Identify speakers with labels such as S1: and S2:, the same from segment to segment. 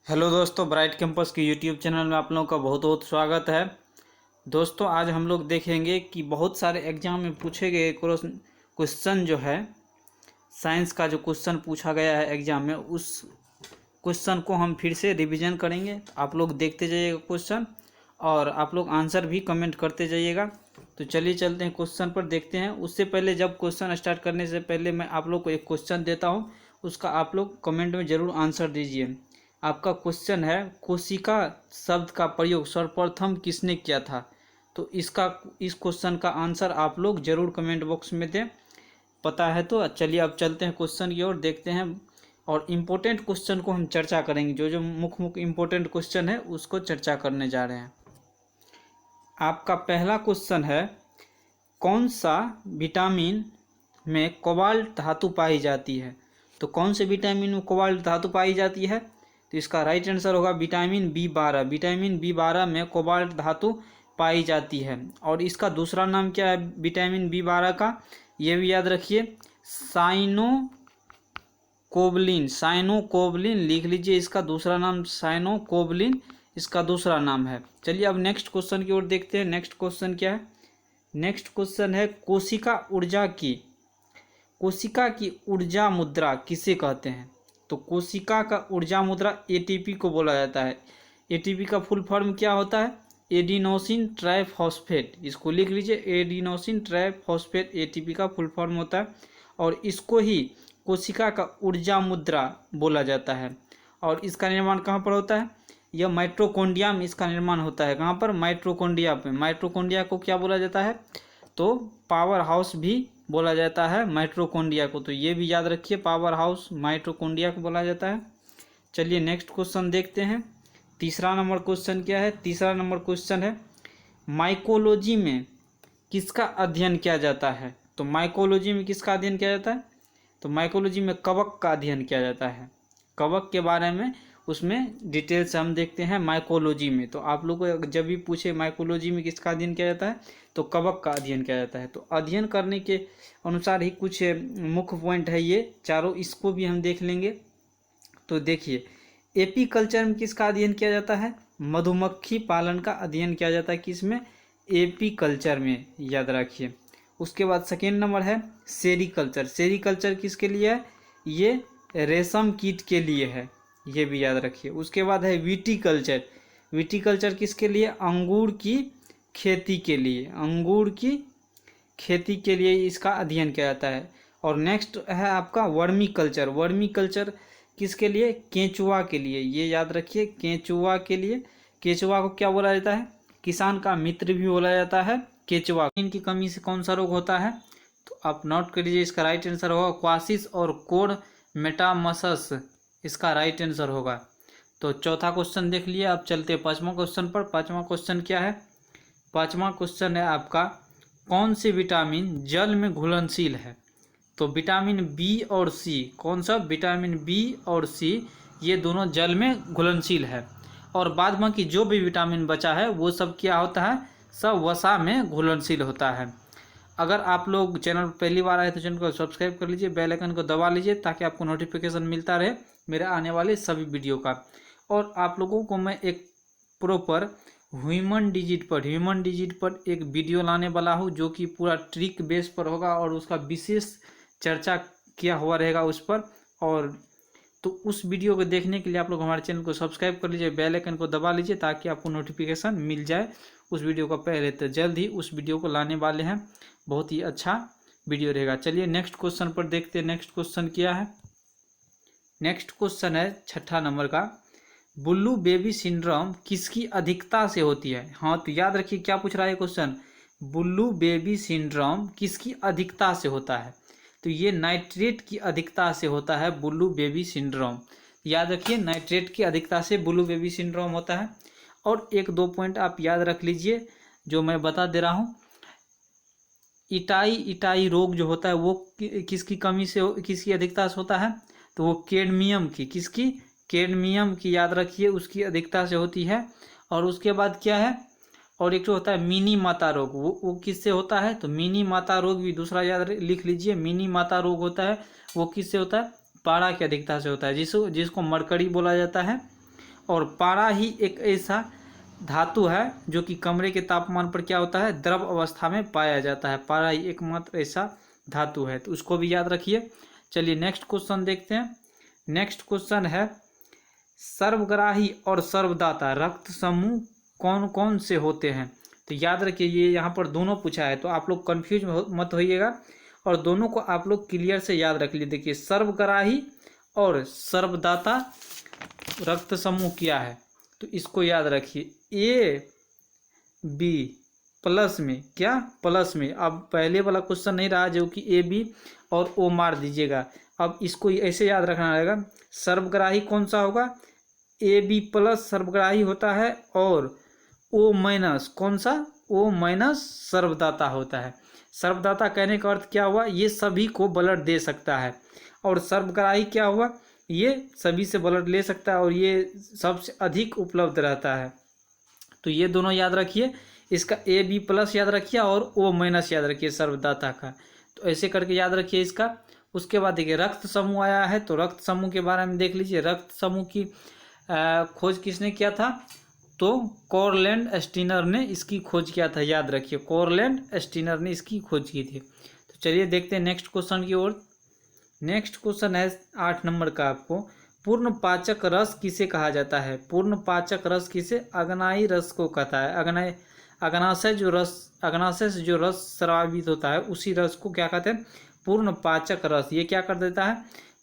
S1: Hello दोस्तों, bright campus के YouTube channel में आप लोगों का बहुत बहुत स्वागत है। दोस्तों, आज हम लोग देखेंगे कि बहुत सारे एग्जाम में पूछे गए क्वेश्चन जो है, साइंस का जो क्वेश्चन पूछा गया है एग्जाम में, उस क्वेश्चन को हम फिर से रिवीजन करेंगे। आप लोग देखते जाइएगा क्वेश्चन और आप लोग आंसर भी कमेंट करते जाइएगा। तो चलिए चलते हैं क्वेश्चन पर, देखते हैं। उससे पहले, जब क्वेश्चन स्टार्ट करने से पहले मैं आप लोग को एक क्वेश्चन देता हूँ, उसका आप लोग कमेंट में ज़रूर आंसर दीजिए। आपका क्वेश्चन है, कोशिका शब्द का प्रयोग सर्वप्रथम किसने किया था? तो इस क्वेश्चन का आंसर आप लोग जरूर कमेंट बॉक्स में दें। पता है तो चलिए अब चलते हैं क्वेश्चन की ओर, देखते हैं। और इम्पोर्टेंट क्वेश्चन को हम चर्चा करेंगे, जो जो मुख्य इम्पोर्टेंट क्वेश्चन है उसको चर्चा करने जा रहे हैं। आपका पहला क्वेश्चन है, कौन सा विटामिन में कोबाल्ट धातु पाई जाती है? तो कौन से विटामिन में कोबाल्ट धातु पाई जाती है? तो इसका राइट आंसर होगा विटामिन B12। विटामिन B12 में कोबाल्ट धातु पाई जाती है। और इसका दूसरा नाम क्या है विटामिन B12 का? ये भी याद रखिए, साइनोकोबलिन। साइनोकोबलिन लिख लीजिए, इसका दूसरा नाम साइनोकोबलिन इसका दूसरा नाम है। चलिए अब नेक्स्ट क्वेश्चन की ओर देखते हैं। नेक्स्ट क्वेश्चन क्या है? नेक्स्ट क्वेश्चन है, कोशिका की ऊर्जा मुद्रा किसे कहते हैं? तो कोशिका का ऊर्जा मुद्रा एटीपी को बोला जाता है। एटीपी का फुल फॉर्म क्या होता है? Adenosine triphosphate. इसको लिख लीजिए, एडिनोसिन ट्राइफॉस्फेट एटीपी का फुल फॉर्म होता है। और इसको ही कोशिका का ऊर्जा मुद्रा बोला जाता है। और इसका निर्माण कहाँ पर होता है? यह माइटोकॉन्ड्रिया में इसका निर्माण होता है। कहाँ पर? माइटोकॉन्ड्रिया पे। माइटोकॉन्ड्रिया को क्या बोला जाता है? तो पावर हाउस भी बोला जाता है माइटोकॉन्ड्रिया को। तो ये भी याद रखिए, पावर हाउस माइटोकॉन्ड्रिया को बोला जाता है। चलिए नेक्स्ट क्वेश्चन देखते हैं। तीसरा नंबर क्वेश्चन क्या है? तीसरा नंबर क्वेश्चन है, माइकोलॉजी में किसका अध्ययन किया जाता है? तो माइकोलॉजी में किसका अध्ययन किया जाता है? तो माइकोलॉजी में कवक का अध्ययन किया जाता है। कवक के बारे में उसमें डिटेल से हम देखते हैं माइकोलॉजी में। तो आप लोग को जब भी पूछे माइकोलॉजी में किसका अध्ययन किया जाता है, तो कवक का अध्ययन किया जाता है। तो अध्ययन करने के अनुसार ही कुछ मुख्य पॉइंट है ये चारों, इसको भी हम देख लेंगे। तो देखिए, एपीकल्चर में किसका अध्ययन किया जाता है? मधुमक्खी पालन का अध्ययन किया जाता है। किसमें? एपीकल्चर में, याद रखिए। उसके बाद सेकेंड नंबर है सेरीकल्चर। सेरीकल्चर किसके लिए है? ये रेशम कीट के लिए है, ये भी याद रखिए। उसके बाद है विटीकल्चर। विटीकल्चर किसके लिए? अंगूर की खेती के लिए। अंगूर की खेती के लिए इसका अध्ययन किया जाता है। और नेक्स्ट है आपका वर्मी कल्चर। वर्मी कल्चर किसके लिए? केंचुआ के लिए। ये याद रखिए, केंचुआ के लिए। केंचुआ को क्या बोला जाता है? किसान का मित्र भी बोला जाता है केंचुआ। इनकी कमी से कौन सा रोग होता है? तो आप नोट कर लीजिए, इसका राइट आंसर होगा क्वासिस और कोड मेटामसस, इसका राइट आंसर होगा। तो चौथा क्वेश्चन देख लिए। अब चलते हैं पांचवा क्वेश्चन पर। पांचवा क्वेश्चन क्या है? पांचवा क्वेश्चन है आपका, कौन से विटामिन जल में घुलनशील है? तो विटामिन बी और सी। कौन सा? विटामिन बी और सी, ये दोनों जल में घुलनशील है। और बाद बाकी जो भी विटामिन बचा है वो सब क्या होता है? सब वसा में घुलनशील होता है। अगर आप लोग चैनल पर पहली बार आए तो चैनल को सब्सक्राइब कर लीजिए, बेल आइकन को दबा लीजिए, ताकि आपको नोटिफिकेशन मिलता रहे मेरे आने वाले सभी वीडियो का। और आप लोगों को मैं एक प्रॉपर ह्यूमन डिजिट पर एक वीडियो लाने वाला हूँ, जो कि पूरा ट्रिक बेस पर होगा और उसका विशेष चर्चा किया हुआ रहेगा उस पर। और तो उस वीडियो को देखने के लिए आप लोग हमारे चैनल को सब्सक्राइब कर लीजिए, बेल आइकन को दबा लीजिए, ताकि आपको नोटिफिकेशन मिल जाए उस वीडियो का पहले। तो जल्द ही उस वीडियो को लाने वाले हैं, बहुत ही अच्छा वीडियो रहेगा। चलिए नेक्स्ट क्वेश्चन पर देखते हैं। नेक्स्ट क्वेश्चन क्या है? नेक्स्ट क्वेश्चन है छठा नंबर का, बुल्लू बेबी सिंड्रोम किसकी अधिकता से होती है? हाँ, तो याद रखिए क्या पूछ रहा है क्वेश्चन, बुल्लू बेबी सिंड्रोम किसकी अधिकता से होता है? तो ये नाइट्रेट की अधिकता से होता है बुल्लू बेबी सिंड्रोम। याद रखिए, नाइट्रेट की अधिकता से बुल्लू बेबी सिंड्रोम होता है। और एक दो पॉइंट आप याद रख लीजिए जो मैं बता दे रहा हूँ। इटाई रोग जो होता है वो किसकी कमी से, किसकी अधिकता से होता है? तो वो कैडमियम की, किसकी? कैडमियम की, याद रखिए, उसकी अधिकता से होती है। और उसके बाद क्या है? और एक जो होता है मिनी माता रोग, वो किससे होता है? तो मिनी माता रोग भी दूसरा याद लिख लीजिए, मिनी माता रोग होता है, वो किससे होता है? पारा की अधिकता से होता है, जिसको मरकरी बोला जाता है। और पारा ही एक ऐसा धातु है जो कि कमरे के तापमान पर क्या होता है, द्रव अवस्था में पाया जाता है। पारा ही एकमात्र ऐसा धातु है, तो उसको भी याद रखिए। चलिए नेक्स्ट क्वेश्चन देखते हैं। नेक्स्ट क्वेश्चन है सर्वग्राही और सर्वदाता रक्त समूह कौन कौन से होते हैं। तो याद रखिए ये यहाँ पर दोनों पूछा है, तो आप लोग कन्फ्यूज मत होइएगा और दोनों को आप लोग क्लियर से याद रख लीजिए। देखिए सर्वग्राही और सर्वदाता रक्त समूह क्या है, तो इसको याद रखिए। ए बी प्लस में, क्या प्लस में, अब पहले वाला क्वेश्चन नहीं रहा जो कि ए बी और ओ मार दीजिएगा। अब इसको ऐसे याद रखना रहेगा, सर्वग्राही कौन सा होगा, ए बी प्लस सर्वग्राही होता है और ओ माइनस कौन सा, ओ माइनस सर्वदाता होता है। सर्वदाता कहने का अर्थ क्या हुआ, ये सभी को ब्लड दे सकता है, और सर्वग्राही क्या हुआ, ये सभी से ब्लड ले सकता है और ये सबसे अधिक उपलब्ध रहता है। तो ये दोनों याद रखिए, इसका ए बी प्लस याद रखिए और ओ माइनस याद रखिए सर्वदाता का। तो ऐसे करके याद रखिए इसका। उसके बाद देखिए रक्त समूह आया है, तो रक्त समूह के बारे में देख लीजिए। रक्त समूह की खोज किसने किया था, तो कॉरलैंड स्टीनर ने इसकी खोज किया था, याद रखिए कॉरलैंड स्टीनर ने इसकी खोज की थी। तो चलिए देखते हैं नेक्स्ट क्वेश्चन की ओर। नेक्स्ट क्वेश्चन है 8 नंबर का आपको, पूर्ण पाचक रस किसे कहा जाता है। पूर्ण पाचक रस किसे, अग्नायी रस को कहता है। अग्नाशय से जो रस स्रावित होता है उसी रस को क्या कहते हैं, पूर्ण पाचक रस। ये क्या कर देता है,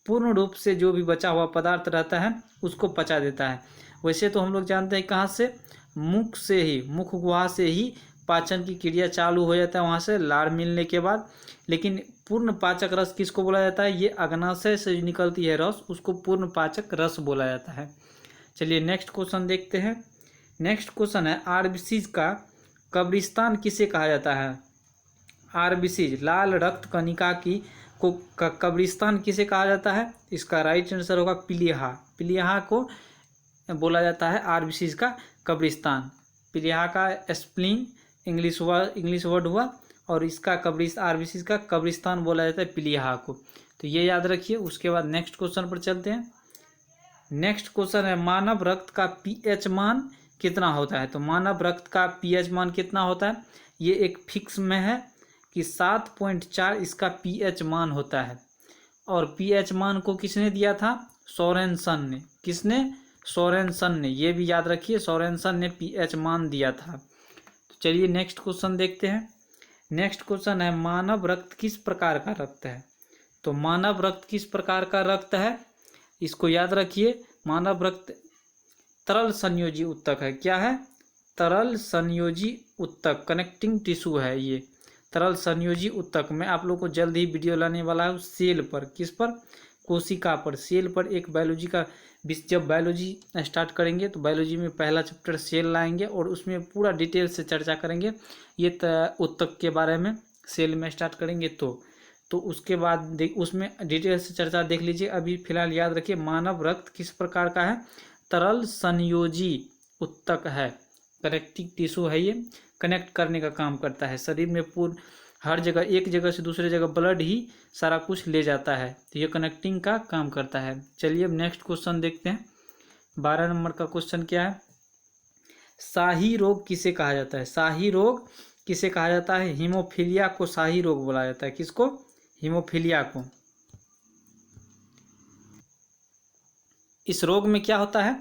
S1: पूर्ण रूप से जो भी बचा हुआ पदार्थ रहता है उसको पचा देता है। वैसे तो हम लोग जानते हैं कहाँ से, मुख से ही, मुख गुहा से ही पाचन की क्रिया चालू हो जाता है, वहाँ से लार मिलने के बाद। लेकिन पूर्ण पाचक रस किसको बोला जाता है, ये अग्नाशय से निकलती है रस, उसको पूर्ण पाचक रस बोला जाता है। चलिए नेक्स्ट क्वेश्चन देखते हैं। नेक्स्ट क्वेश्चन है आरबीसी का कब्रिस्तान किसे कहा जाता है। आरबीसी लाल रक्त कणिका की को कब्रिस्तान किसे कहा जाता है, इसका राइट आंसर होगा प्लीहा। प्लीहा को बोला जाता है आरबीसी का कब्रिस्तान। प्लीहा का स्प्लीन इंग्लिश वर्ड हुआ और इसका आरबीसी का कब्रिस्तान बोला जाता है प्लीहा को। तो ये याद रखिए। उसके बाद नेक्स्ट क्वेश्चन पर चलते हैं। नेक्स्ट क्वेश्चन है मानव रक्त का पीएच मान कितना होता है। तो मानव रक्त का पीएच मान कितना होता है, ये एक फिक्स में है कि 7.4 इसका पीएच मान होता है। और पीएच मान को किसने दिया था, सोरेनसन ने। किसने, सोरेनसन ने। ये भी याद रखिए सोरेनसन ने पीएच मान दिया था। तो चलिए नेक्स्ट क्वेश्चन देखते हैं। नेक्स्ट क्वेश्चन है मानव रक्त किस प्रकार का रक्त है। तो मानव रक्त किस प्रकार का रक्त है, इसको याद रखिए। मानव रक्त तरल संयोजी ऊतक है। क्या है, तरल संयोजी ऊतक, कनेक्टिंग टिश्यू है ये तरल संयोजी ऊतक। मैं आप लोग को जल्द ही वीडियो लाने वाला हूँ सेल पर। किस पर, कोशिका पर। सेल पर एक बायोलॉजी का, जब बायोलॉजी स्टार्ट करेंगे तो बायोलॉजी में पहला चैप्टर सेल लाएंगे और उसमें पूरा डिटेल से चर्चा करेंगे ये ऊतक के बारे में। सेल में स्टार्ट करेंगे तो उसके बाद उसमें डिटेल से चर्चा देख लीजिए। अभी फिलहाल याद रखिए मानव रक्त किस प्रकार का है, तरल संयोजी ऊतक है, कनेक्टिव टिश्यू है। ये कनेक्ट करने का काम करता है शरीर में, पूर्ण हर जगह, एक जगह से दूसरे जगह ब्लड ही सारा कुछ ले जाता है, तो ये कनेक्टिंग का काम करता है। चलिए अब नेक्स्ट क्वेश्चन देखते हैं। 12 नंबर का क्वेश्चन क्या है, शाही रोग किसे कहा जाता है। शाही रोग किसे कहा जाता है, हीमोफीलिया को शाही रोग बोला जाता है। किसको, हीमोफीलिया को। इस रोग में क्या होता है,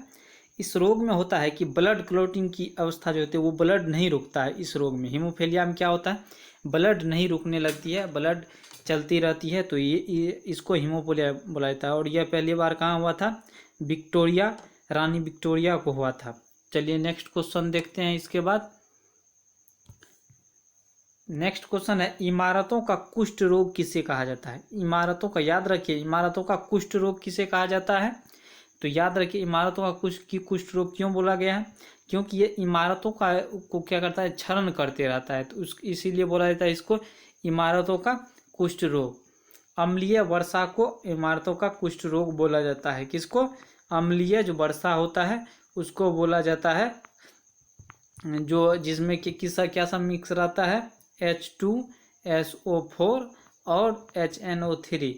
S1: इस रोग में होता है कि ब्लड क्लॉटिंग की अवस्था जो होती है वो ब्लड नहीं रुकता है। इस रोग में, हीमोफीलिया में क्या होता है, ब्लड नहीं रुकने लगती है, ब्लड चलती रहती है, तो ये इसको हीमोफीलिया बोला जाता है। और यह पहली बार कहाँ हुआ था, विक्टोरिया, रानी विक्टोरिया को हुआ था। चलिए नेक्स्ट क्वेश्चन देखते हैं। इसके बाद नेक्स्ट क्वेश्चन है इमारतों का कुष्ठ रोग किसे कहा जाता है। इमारतों का, याद रखिए इमारतों का कुष्ठ रोग किसे कहा जाता है। तो याद रखिए इमारतों का कुष्ठ रोग क्यों बोला गया है, क्योंकि ये इमारतों को क्या करता है, क्षरण करते रहता है, तो इसीलिए बोला जाता है इसको इमारतों का कुष्ठ रोग। अम्लीय वर्षा को इमारतों का कुष्ठ रोग बोला जाता है। किसको, अम्लीय जो वर्षा होता है उसको बोला जाता है, जो जिसमें किसका क्या सब मिक्स रहता है, H2SO4 और HNO3,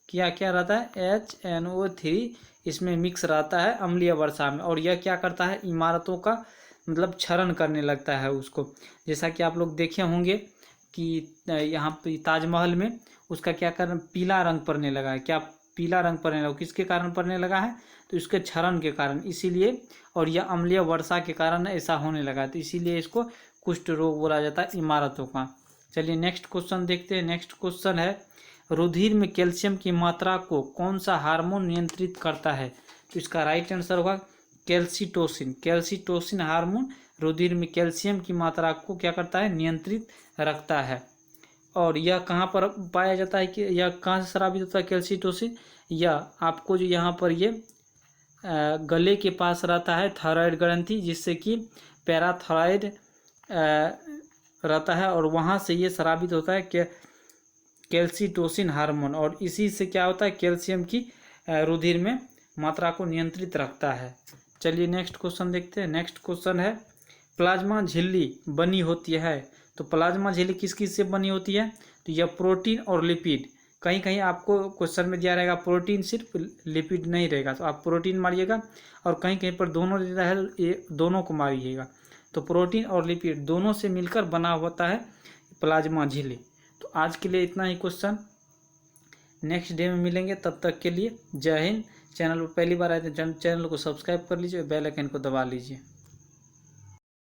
S1: क्या क्या रहता है, HNO3 इसमें मिक्स रहता है अम्लीय वर्षा में, और यह क्या करता है, इमारतों का मतलब क्षरण करने लगता है उसको। जैसा कि आप लोग देखे होंगे कि यहाँ पे ताजमहल में उसका क्या कारण, पीला रंग पड़ने लगा है। क्या पीला रंग पड़ने लगा, किसके कारण पड़ने लगा है, तो इसके क्षरण के कारण, इसीलिए, और यह अम्लीय वर्षा के कारण ऐसा होने लगा है, तो इसीलिए इसको कुष्ठ रोग बोला जाता है इमारतों का। चलिए नेक्स्ट क्वेश्चन देखते हैं। नेक्स्ट क्वेश्चन है, रुधिर में कैल्शियम की मात्रा को कौन सा हार्मोन नियंत्रित करता है, तो इसका राइट आंसर होगा कैल्सिटोसिन। कैल्सिटोसिन हार्मोन रुधिर में कैल्शियम की मात्रा को क्या करता है, नियंत्रित रखता है। और यह कहाँ पर पाया जाता है, कि यह कहाँ से स्रावित होता है कैल्सिटोसिन, यह आपको जो यहाँ पर ये गले के पास रहता है थायराइड ग्रंथि, जिससे कि पैराथायराइड रहता है, और वहाँ से ये स्रावित होता है कैल्सिटोसिन हार्मोन, और इसी से क्या होता है, कैल्शियम की रुधिर में मात्रा को नियंत्रित रखता है। चलिए नेक्स्ट क्वेश्चन देखते हैं। नेक्स्ट क्वेश्चन है, प्लाज्मा झिल्ली बनी होती है, तो प्लाज्मा झिल्ली किस किस से बनी होती है, तो यह प्रोटीन और लिपिड, कहीं कहीं आपको क्वेश्चन में दिया रहेगा प्रोटीन सिर्फ, लिपिड नहीं रहेगा, तो आप प्रोटीन मारिएगा, और कहीं कहीं पर दोनों देता है, ये दोनों को मारिएगा। तो प्रोटीन और लिपिड दोनों से मिलकर बना होता है प्लाज्मा झिल्ली। तो आज के लिए इतना ही क्वेश्चन, नेक्स्ट डे में मिलेंगे, तब तक के लिए जय हिंद। चैनल पर पहली बार आए तो चैनल को सब्सक्राइब कर लीजिए, बेल आइकन को दबा लीजिए।